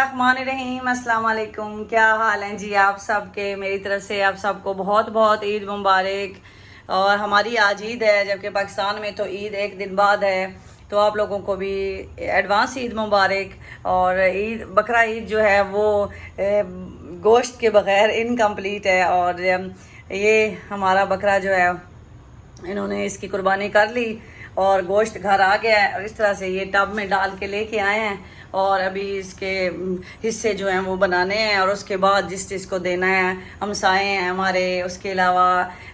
बिस्मिल्लाहिर्रहमानिर्रहीम। अस्सलाम वालेकुम। क्या हाल हैं जी आप सबके। मेरी तरफ से आप सबको बहुत बहुत ईद मुबारक। और हमारी आज ईद है, जबकि पाकिस्तान में तो ईद एक दिन बाद है, तो आप लोगों को भी एडवांस ईद मुबारक। और ईद बकरा ईद जो है वो गोश्त के बगैर इनकम्प्लीट है। और ये हमारा बकरा जो है इन्होंने इसकी कुर्बानी कर ली और गोश्त घर आ गया है। और इस तरह से ये टब में डाल के लेके आए हैं और अभी इसके हिस्से जो हैं वो बनाने हैं। और उसके बाद जिस चीज़ को देना है, हमसाए हैं हमारे, उसके अलावा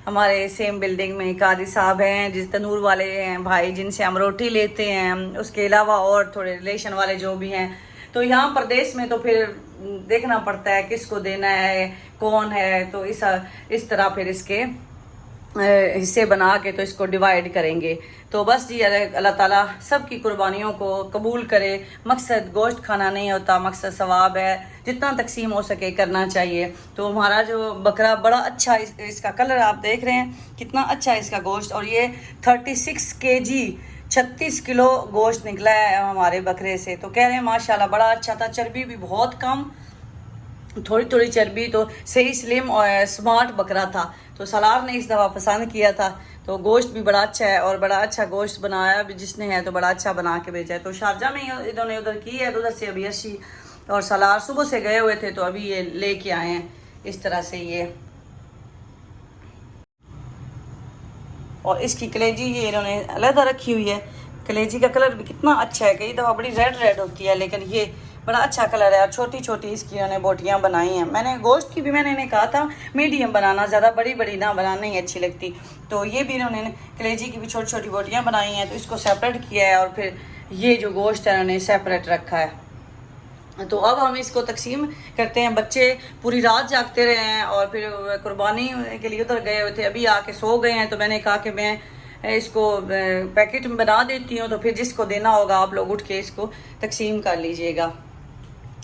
हमारे सेम बिल्डिंग में कादी साहब हैं, जिस तनूर वाले हैं भाई जिनसे हम रोटी लेते हैं, उसके अलावा और थोड़े रिलेशन वाले जो भी हैं। तो यहाँ प्रदेश में तो फिर देखना पड़ता है किसको देना है, कौन है। तो इस तरह फिर इसके हिस्से बना के तो इसको डिवाइड करेंगे। तो बस जी अल्लाह ताला सबकी कुर्बानियों को कबूल करे। मकसद गोश्त खाना नहीं होता, मकसद सवाब है। जितना तकसीम हो सके करना चाहिए। तो हमारा जो बकरा बड़ा अच्छा, इसका कलर आप देख रहे हैं कितना अच्छा है इसका गोश्त। और ये 36 kg 36 किलो गोश्त निकला है हमारे बकरे से। तो कह रहे हैं माशाल्लाह बड़ा अच्छा था। चर्बी भी बहुत कम, थोड़ी थोड़ी चर्बी, तो सही स्लिम और स्मार्ट बकरा था। तो सलार ने इस दफ़ा पसंद किया था। तो गोश्त भी बड़ा अच्छा है और बड़ा अच्छा गोश्त बनाया भी जिसने है, तो बड़ा अच्छा बना के भेजा है। तो शारजा में इन्होंने उधर की है, तो उधर से अभी अर्शी और सलार सुबह से गए हुए थे, तो अभी ये लेके आए हैं इस तरह से ये। और इसकी कलेजी ये इन्होंने अलग रखी हुई है। कलेजी का कलर भी कितना अच्छा है। कई दफ़ा बड़ी रेड रेड होती है, लेकिन ये बड़ा अच्छा कलर है। और छोटी छोटी इसकी इन्होंने बोटियाँ बनाई हैं। मैंने गोश्त की भी मैंने इन्हें कहा था मीडियम बनाना, ज़्यादा बड़ी बड़ी ना बनाना, नहीं अच्छी लगती। तो ये भी इन्होंने कलेजी की भी छोटी छोटी बोटियाँ बनाई हैं। तो इसको सेपरेट किया है और फिर ये जो गोश्त है इन्होंने सेपरेट रखा है। तो अब हम इसको तकसीम करते हैं। बच्चे पूरी रात जागते रहे हैं और फिर कुर्बानी के लिए उधर गए हुए थे, अभी आके सो गए हैं। तो मैंने कहा कि मैं इसको पैकेट में बना देती हूँ, तो फिर जिसको देना होगा आप लोग उठ के इसको तकसीम कर लीजिएगा।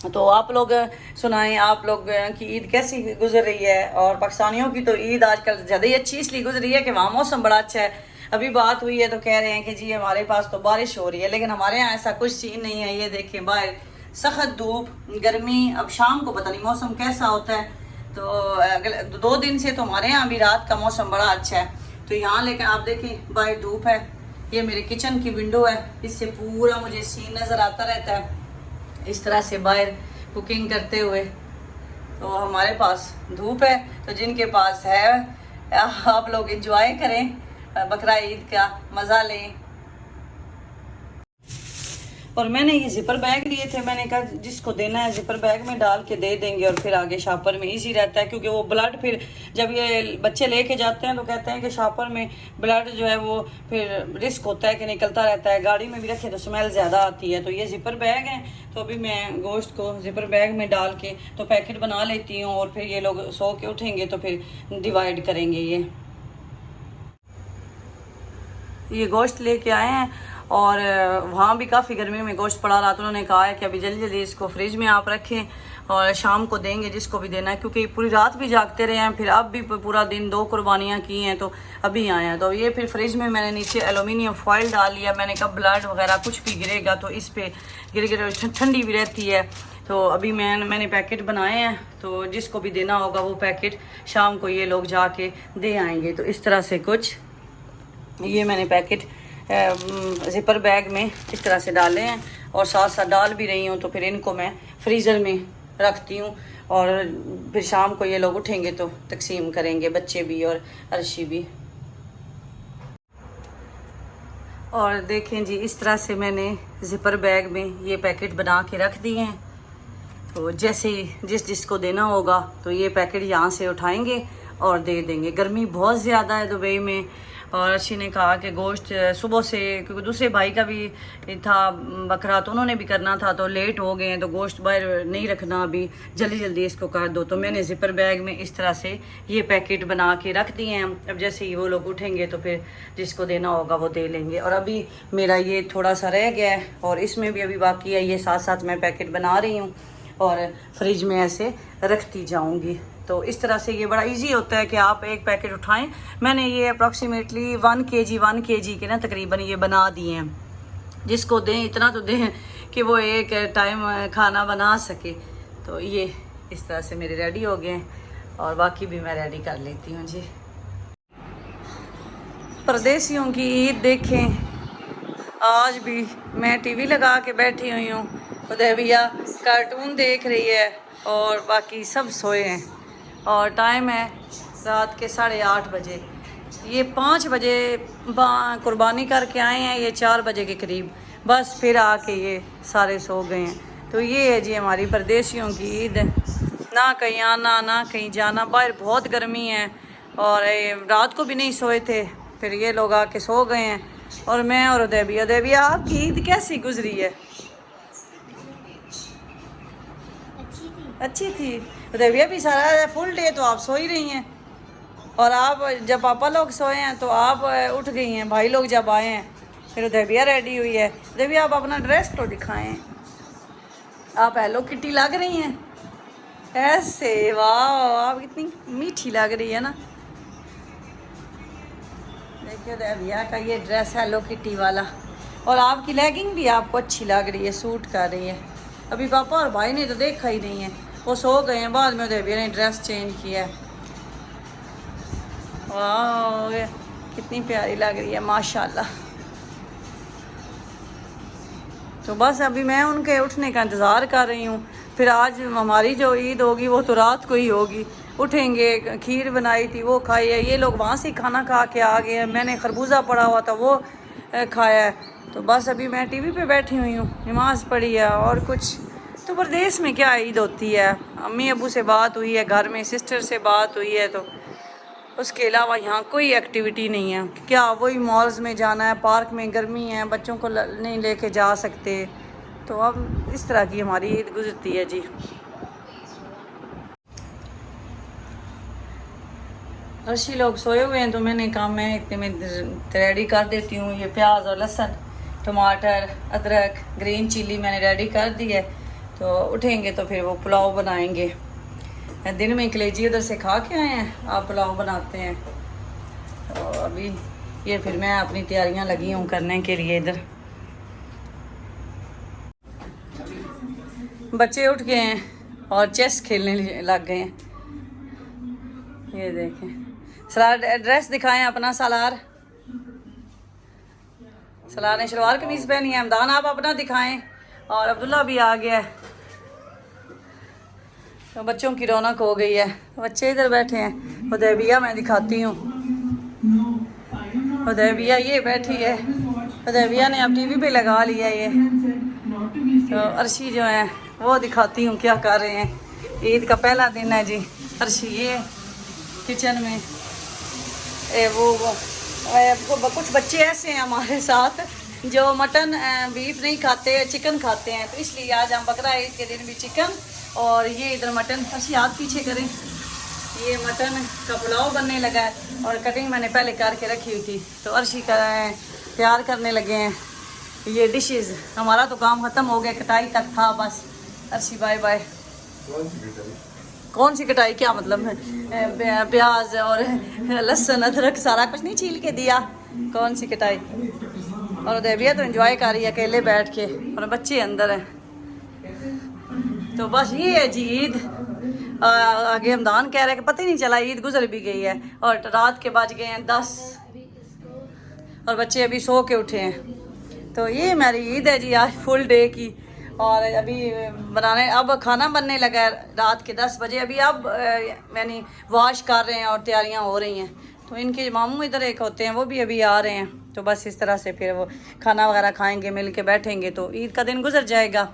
तो आप लोग सुनाएं, आप लोग की ईद कैसी गुजर रही है। और पाकिस्तानियों की तो ईद आजकल ज़्यादा ही अच्छी इसलिए गुजर रही है कि वहाँ मौसम बड़ा अच्छा है। अभी बात हुई है तो कह रहे हैं कि जी हमारे पास तो बारिश हो रही है, लेकिन हमारे यहाँ ऐसा कुछ सीन नहीं है। ये देखें बाहर सख्त धूप, गर्मी। अब शाम को पता नहीं मौसम कैसा होता है। तो अगले 2 दिन से तो हमारे यहाँ भी रात का मौसम बड़ा अच्छा है। तो यहाँ लेकिन आप देखें बाहर धूप है। ये मेरे किचन की विंडो है, इससे पूरा मुझे सीन नज़र आता रहता है इस तरह से बाहर कुकिंग करते हुए। तो हमारे पास धूप है, तो जिनके पास है आप लोग एंजॉय करें, बकरा ईद का मज़ा लें। और मैंने ये जिपर बैग लिए थे, मैंने कहा जिसको देना है जिपर बैग में डाल के दे देंगे और फिर आगे शॉपर में इजी रहता है। क्योंकि वो ब्लड फिर जब ये बच्चे लेके जाते हैं तो कहते हैं कि शॉपर में ब्लड जो है वो फिर रिस्क होता है कि निकलता रहता है। गाड़ी में भी रखे तो स्मेल ज़्यादा आती है। तो ये जिपर बैग है, तो अभी मैं गोश्त को जिपर बैग में डाल के तो पैकेट बना लेती हूँ। और फिर ये लोग सो के उठेंगे तो फिर डिवाइड करेंगे। ये गोश्त लेके आए हैं और वहाँ भी काफ़ी गर्मी में गोश्त पड़ा रहा। तो उन्होंने कहा है कि अभी जल्दी जल्दी इसको फ्रिज में आप रखें और शाम को देंगे जिसको भी देना है। क्योंकि पूरी रात भी जागते रहे हैं, फिर अब भी पूरा दिन 2 कुर्बानियाँ की हैं, तो अभी आए हैं। तो ये फिर फ्रिज में मैंने नीचे एलुमिनियम फॉइल डाल लिया। मैंने कहा ब्लड वगैरह कुछ भी गिरेगा तो इस पर गिर ठंडी भी रहती है। तो अभी मैंने पैकेट बनाए हैं, तो जिसको भी देना होगा वो पैकेट शाम को ये लोग जाके दे आएंगे। तो इस तरह से कुछ ये मैंने पैकेट जिपर बैग में इस तरह से डाले हैं और साथ साथ डाल भी रही हूँ। तो फिर इनको मैं फ्रीज़र में रखती हूँ और फिर शाम को ये लोग उठेंगे तो तकसीम करेंगे, बच्चे भी और अर्शी भी। और देखें जी इस तरह से मैंने जिपर बैग में ये पैकेट बना के रख दिए हैं। तो जैसे ही जिसको देना होगा तो ये पैकेट यहाँ से उठाएंगे और दे देंगे। गर्मी बहुत ज़्यादा है दुबई में। और अर्शी ने कहा कि गोश्त सुबह से, क्योंकि दूसरे भाई का भी था बकरा तो उन्होंने भी करना था, तो लेट हो गए हैं, तो गोश्त बाहर नहीं रखना, अभी जल्दी जल्दी इसको कर दो। तो मैंने जिपर बैग में इस तरह से ये पैकेट बना के रख दिए हैं। अब जैसे ही वो लोग उठेंगे तो फिर जिसको देना होगा वो दे लेंगे। और अभी मेरा ये थोड़ा सा रह गया है और इसमें भी अभी बाकी है। ये साथ साथ मैं पैकेट बना रही हूँ और फ्रिज में ऐसे रखती जाऊँगी। तो इस तरह से ये बड़ा इजी होता है कि आप एक पैकेट उठाएं। मैंने ये अप्रॉक्सीमेटली 1 kg के ना तकरीबन ये बना दिए हैं। जिसको दें इतना तो दें कि वो एक टाइम खाना बना सके। तो ये इस तरह से मेरे रेडी हो गए हैं और बाकी भी मैं रेडी कर लेती हूँ जी। परदेसियों की ईद देखें, आज भी मैं टीवी लगा के बैठी हुई हूँ, उदैबिया कार्टून देख रही है और बाकी सब सोए हैं और टाइम है रात के 8:30 बजे। ये 5 बजे कुर्बानी करके आए हैं, ये 4 बजे के करीब, बस फिर आके ये सारे सो गए हैं। तो ये है जी हमारी परदेसियों की ईद, ना कहीं आना ना कहीं जाना। बाहर बहुत गर्मी है और रात को भी नहीं सोए थे, फिर ये लोग आके सो गए हैं और मैं और उदैबिया आपकी ईद कैसी गुजरी है? अच्छी थी। उदैबिया भी सारा फुल डे तो आप सो ही रही हैं और आप जब पापा लोग सोए हैं तो आप उठ गई हैं, भाई लोग जब आए हैं फिर उदैबिया रेडी हुई है। उदैबिया आप अपना ड्रेस तो दिखाएं, आप हेलो किटी लग रही हैं ऐसे। वाह आप कितनी मीठी लग रही है ना। देखिए उदैबिया का ये ड्रेस हेलो किटी वाला और आपकी लेगिंग भी आपको अच्छी लग रही है, सूट कर रही है। अभी पापा और भाई ने तो देखा ही नहीं है, वो सो गए हैं, बाद में उदैबिया ने ड्रेस चेंज किया है। वाह कितनी प्यारी लग रही है माशाल्लाह। तो बस अभी मैं उनके उठने का इंतज़ार कर रही हूँ। फिर आज हमारी जो ईद होगी वो तो रात को ही होगी। उठेंगे, खीर बनाई थी वो खाई है, ये लोग वहाँ से खाना खा के आ गए हैं, मैंने खरबूजा पड़ा हुआ था वो खाया है। तो बस अभी मैं टीवी पे बैठी हुई हूँ, नमाज़ पढ़ी है और कुछ। तो प्रदेश में क्या ईद होती है, अम्मी अबू से बात हुई है, घर में सिस्टर से बात हुई है, तो उसके अलावा यहाँ कोई एक्टिविटी नहीं है। क्या वही मॉल्स में जाना है, पार्क में गर्मी है, बच्चों को नहीं लेके जा सकते। तो अब इस तरह की हमारी ईद गुजरती है जी। अर्शी लोग सोए हुए हैं तो मैंने कहा मैं इतने में रेडी कर देती हूँ। ये प्याज और लहसुन, टमाटर, अदरक, ग्रीन चिली मैंने रेडी कर दी है। तो उठेंगे तो फिर वो पुलाव बनाएंगे। दिन में कलेजी उधर से खा के आए हैं, आप पुलाव बनाते हैं। तो अभी ये फिर मैं अपनी तैयारियां लगी हूँ करने के लिए। इधर बच्चे उठ गए हैं और चेस खेलने लग गए हैं। ये देखें, सलार ड्रेस दिखाएं अपना। सलार ने शलवार कमीज पहनी है। हमदान आप अपना दिखाएं। और अब्दुल्ला भी आ गया है, तो बच्चों की रौनक हो गई है। बच्चे इधर बैठे हैं। उदैबिया मैं दिखाती हूँ, उदैबिया ये बैठी है। उदैबिया ने अब टीवी पे लगा लिया ये। तो अर्शी जो है वो दिखाती हूँ क्या कर रहे हैं। ईद का पहला दिन है जी। अर्शी ये किचन में वो कुछ बच्चे ऐसे हैं हमारे साथ जो मटन बीफ नहीं खाते, चिकन खाते हैं। तो इसलिए आज हम बकरा ईद के दिन भी चिकन और ये इधर मटन। अच्छी हाथ पीछे करें। ये मटन का पुलाव बनने लगा है और कटिंग मैंने पहले करके रखी हुई थी। तो अर्शी तैयार करने लगे हैं ये डिशेस। हमारा तो काम ख़त्म हो गया, कटाई तक था बस। Arshi bye bye. कौन सी कटाई, क्या मतलब है? प्याज और लहसुन अदरक सारा कुछ नहीं छील के दिया, कौन सी कटाई। और उदैबिया तो एंजॉय कर रही है अकेले बैठ के और बच्चे अंदर हैं। तो बस ये है जी ईद। आगे हमदान कह रहे हैं कि पता ही नहीं चला ईद गुजर भी गई है और रात के बज गए हैं 10 और बच्चे अभी सो के उठे हैं। तो ये हमारी ईद है जी आज फुल डे की। और अभी अब खाना बनने लगा है रात के 10 बजे। अभी अब यानी वॉश कर रहे हैं और तैयारियां हो रही हैं। तो इनके मामू इधर एक होते हैं, वो भी अभी आ रहे हैं। तो बस इस तरह से फिर वो खाना वगैरह खाएंगे, मिल के बैठेंगे, तो ईद का दिन गुजर जाएगा।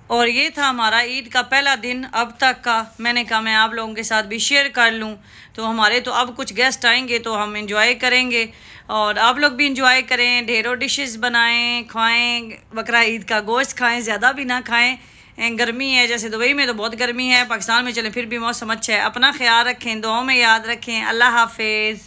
और ये था हमारा ईद का पहला दिन अब तक का। मैंने कहा मैं आप लोगों के साथ भी शेयर कर लूँ। तो हमारे तो अब कुछ गेस्ट आएंगे तो हम इंजॉय करेंगे और आप लोग भी इंजॉय करें। ढेरों डिशेस बनाएं, खाएं, बकरा ईद का गोश्त खाएं, ज़्यादा भी ना खाएं। गर्मी है, जैसे दुबई में तो बहुत गर्मी है, पाकिस्तान में चले फिर भी मौसम अच्छा है। अपना ख्याल रखें, दुआओं में याद रखें। अल्लाह हाफिज़।